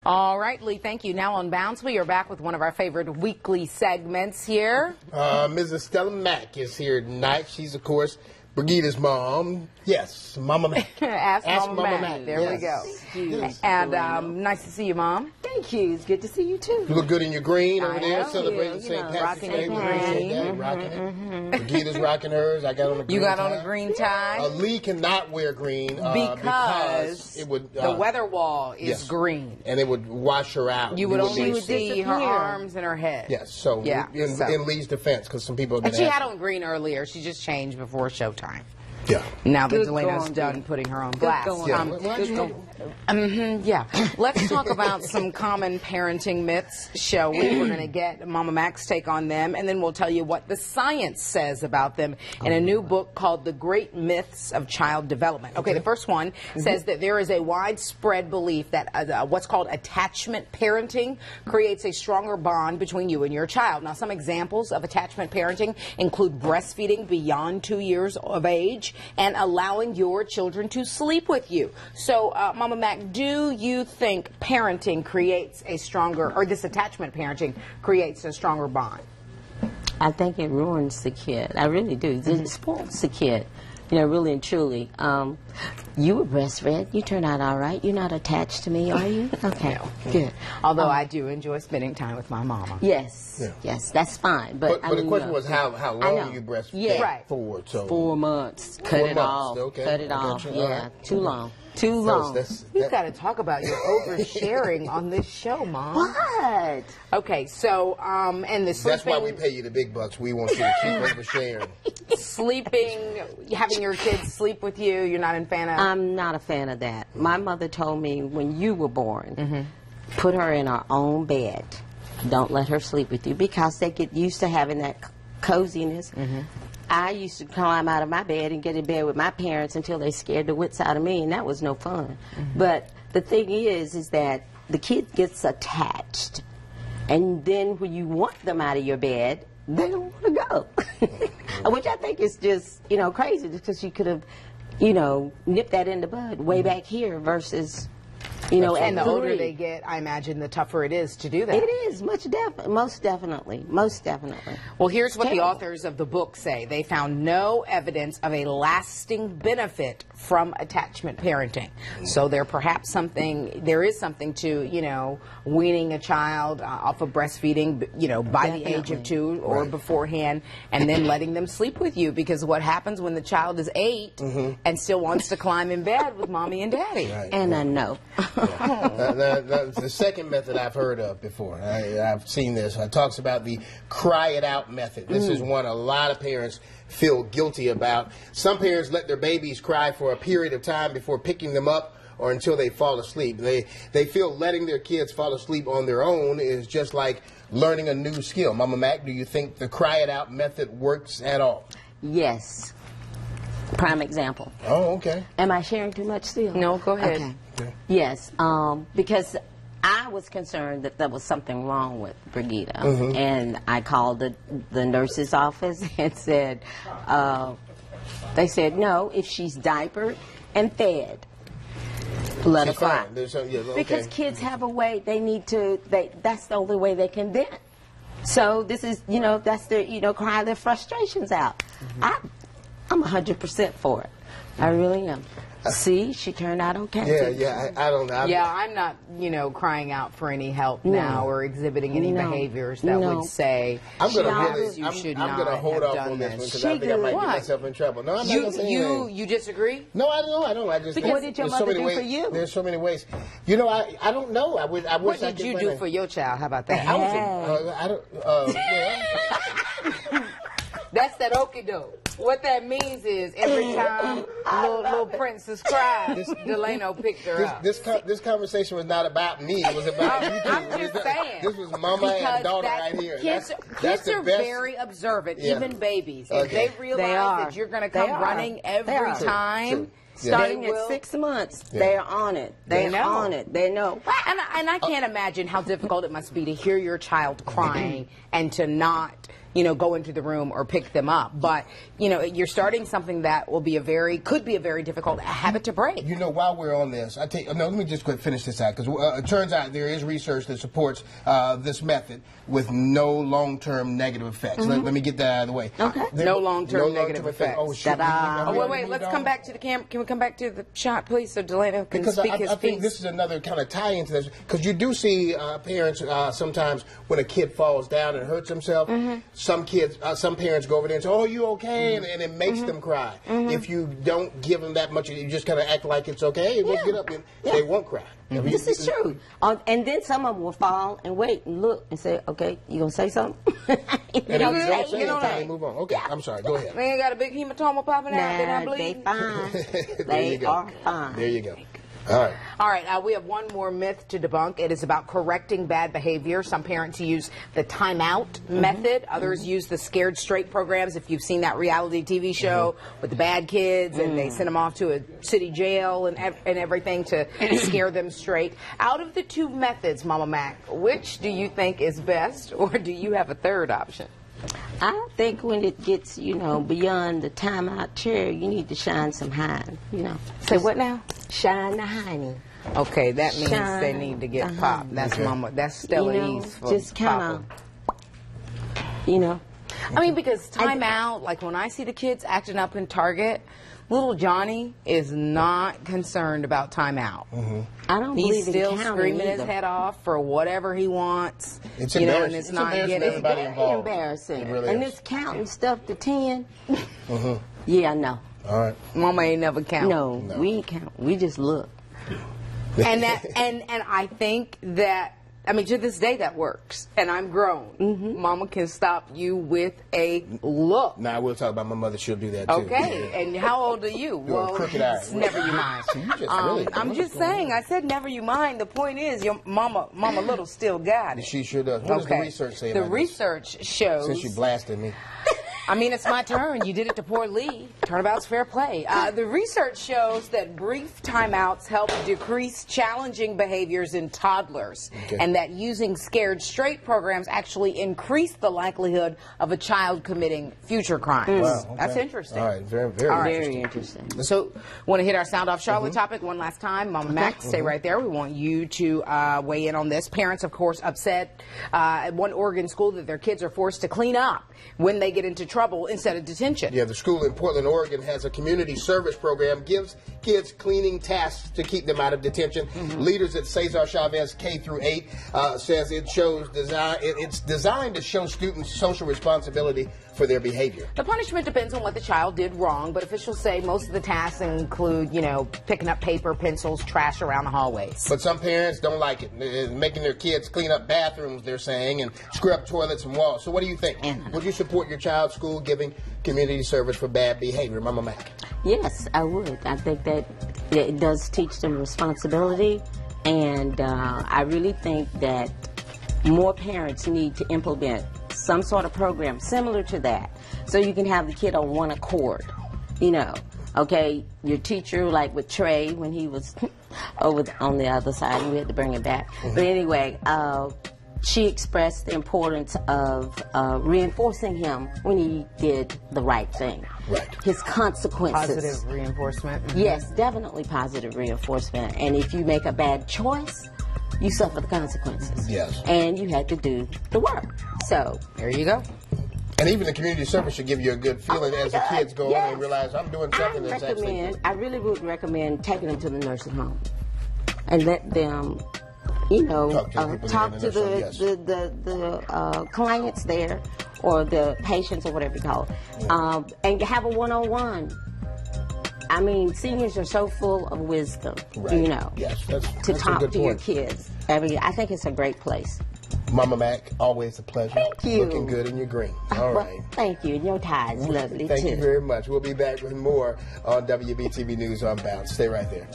All right, Lee, thank you. Now on Bounce, we are back with one of our favorite weekly segments here. Mrs. Stella Mack is here tonight. She's, of course, Brigida's mom. Yes, Mama Mack. Ask Mama Mack. There we go. Yes. And nice to see you, Mom. Thank you. It's good to see you, too. You look good in your green over there, know. celebrating St. Patrick's Day. Rocking it. Brigida's rocking hers. I got on a green tie. You got on a green tie? Lee cannot wear green because it would, the weather wall is green. And it would wash her out. You would only see her arms and her head. Yes, so in Lee's defense, because some people have been And she had on green earlier. She just changed before showtime. Yeah. Now that Delano's done putting her on blast. Let's talk about some common parenting myths, shall we? We're going to get Mama Mack's take on them, and then we'll tell you what the science says about them in a new book called The Great Myths of Child Development. Okay, the first one says that there is a widespread belief that what's called attachment parenting creates a stronger bond between you and your child. Now, some examples of attachment parenting include breastfeeding beyond 2 years of age and allowing your children to sleep with you. So, Mama Mack, do you think parenting creates a stronger, or this attachment parenting creates a stronger bond? I think it ruins the kid. I really do. It spoils the kid. You know, really and truly. You were breastfed. You turned out all right. You're not attached to me, are you? Okay, good. Although I do enjoy spending time with my mama. Yes, yes, that's fine. But the question was how long you breastfed for. So 4 months. Cut it off. Okay. Cut it off. Yeah, right. too long. Too long. You've got to talk about your oversharing on this show, Mom. What? Okay, so, and the sleeping... That's why we pay you the big bucks. We want you to keep oversharing. Sleeping, having your kids sleep with you, you're not a fan of... I'm not a fan of that. My mother told me when you were born, put her in her own bed. Don't let her sleep with you because they get used to having that coziness. I used to climb out of my bed and get in bed with my parents until they scared the wits out of me, and that was no fun. But the thing is that the kid gets attached, and then when you want them out of your bed, they don't want to go. Which I think is just, you know, crazy because you could have, you know, nipped that in the bud way back here versus... You know, and the older they get, I imagine the tougher it is to do that. It is, most definitely. Well, here's what the authors of the book say. They found no evidence of a lasting benefit from attachment parenting. So there is something to, you know, weaning a child off of breastfeeding, you know, by the age of 2 or beforehand, and then letting them sleep with you, because what happens when the child is 8 and still wants to climb in bed with mommy and daddy? And I know. That's the second method I've heard of before. I've seen this. It talks about the cry it out method. This is one a lot of parents feel guilty about. Some parents let their babies cry for a period of time before picking them up or until they fall asleep. They feel letting their kids fall asleep on their own is just like learning a new skill. Mama Mack, do you think the cry it out method works at all? Yes. Prime example. Oh, okay. Am I sharing too much still? No, go ahead. Okay. Yes, because I was concerned that there was something wrong with Brigida, and I called the nurse's office and said, they said, no, if she's diapered and fed, let her cry. Because kids have a way, that's the only way they can vent. So this is, you know, that's their, you know, cry their frustrations out. I'm 100% for it. I really am. See, she turned out okay. I don't know. I'm not, you know, crying out for any help now or exhibiting any behaviors that would say I'm going to hold off on this one because I think I might get myself in trouble. No, I'm not going to say anything. You disagree? No, I don't. I just what did your mother do for you? There's so many ways. You know, I don't know. I wish what did you do for your child? How about that? That's that okie doke. What that means is every time little princess cried, Delano picked her up. This conversation was not about me. It was about you two. I'm just saying. This was mama and daughter right here. Kids are very observant, even babies. If they realize that you're going to come running every time. Starting at 6 months, they're on it. They're on it. They know. And I can't imagine how difficult it must be to hear your child crying and to not go into the room or pick them up. But, you're starting something that could be a very difficult habit to break. While we're on this, let me just finish this out, because it turns out there is research that supports this method with no long-term negative effects. Let me get that out of the way. Okay. No long-term negative effects. Oh, wait, let's come back to the camera. Can we come back to the shot, please, so Delano can speak his piece? I think this is another kind of tie into this, because you do see parents sometimes when a kid falls down and hurts himself, some parents go over there and say, "Oh, you okay?" and it makes them cry. If you don't give them that much, you just kind of act like it's okay, and let's get up, and they won't cry. This is true. And then some of them will fall and wait and look and say, "Okay, you gonna say something?" They move on. Okay, I'm sorry. Go ahead. They ain't got a big hematoma popping out. They're not bleeding. They fine. They are fine. There you go. All right. We have one more myth to debunk. It is about correcting bad behavior. Some parents use the timeout method. Others use the scared straight programs. If you've seen that reality TV show with the bad kids, and they send them off to a city jail and everything to scare them straight. Out of the two methods, Mama Mack, which do you think is best, or do you have a third option? I think when it gets, beyond the timeout chair, you need to shine some honey, Say what now? Shine the honey. Okay, that means they need to get popped. That's Mama. That's Stella E's for just kind of, I mean, because timeout, like when I see the kids acting up in Target, little Johnny is not concerned about timeout. I don't He's believe in still counting screaming either. his head off for whatever he wants. It's embarrassing. and it's not getting everybody Very involved. embarrassing. It really and is. this counting stuff to 10. Yeah, no. All right. Mama ain't never count. No, we ain't count. We just look. And I think that, I mean, to this day that works. And I'm grown. Mama can stop you with a look. Now, I will talk about my mother. She'll do that, too. Okay. And how old are you? Well, crooked eye. Never you mind. So you just I'm just saying. I said never you mind. The point is, your Mama Little still got it. She sure does. What does the research say about The research shows... Since you blasted me. I mean, it's my turn. You did it to poor Lee. Turnabout's fair play. The research shows that brief timeouts help decrease challenging behaviors in toddlers, and that using scared straight programs actually increase the likelihood of a child committing future crimes. Wow, okay. That's interesting. All right, very interesting. So, want to hit our Sound Off Charlotte topic one last time? Mama Mack, stay right there. We want you to weigh in on this. Parents, of course, upset at one Oregon school that their kids are forced to clean up when they get into trouble instead of detention. Yeah, the school in Portland, Oregon has a community service program, gives kids cleaning tasks to keep them out of detention. Leaders at Cesar Chavez K-8 says it's designed to show students social responsibility for their behavior. The punishment depends on what the child did wrong, but officials say most of the tasks include, picking up paper, pencils, trash around the hallways. But some parents don't like it. They're making their kids clean up bathrooms, they're saying, and scrub toilets and walls. So what do you think? Would you support your child's school giving community service for bad behavior? Mama Mack. Yes, I would. I think that it does teach them responsibility, and I really think that more parents need to implement some sort of program similar to that, so you can have the kid on one accord. Okay, your teacher, like with Trey when he was over on the other side, and we had to bring it back. But anyway, she expressed the importance of reinforcing him when he did the right thing. Right. His consequences. Positive reinforcement. Yes, definitely positive reinforcement. And if you make a bad choice, you suffer the consequences. Yes. And you had to do the work. So there you go. And even the community service should give you a good feeling as the kids go on and realize I'm doing something that's actually. I really would recommend taking them to the nursing home and let them, talk to the clients there, or the patients, or whatever you call it, and have a one-on-one. I mean, seniors are so full of wisdom, Yes, that's to a talk good to your point. kids. I think it's a great place. Mama Mack, always a pleasure. Thank you. Looking good in your green. All right. Thank you. And your tie is lovely, Thank too. you very much. We'll be back with more on WBTV News on Bounce. Stay right there.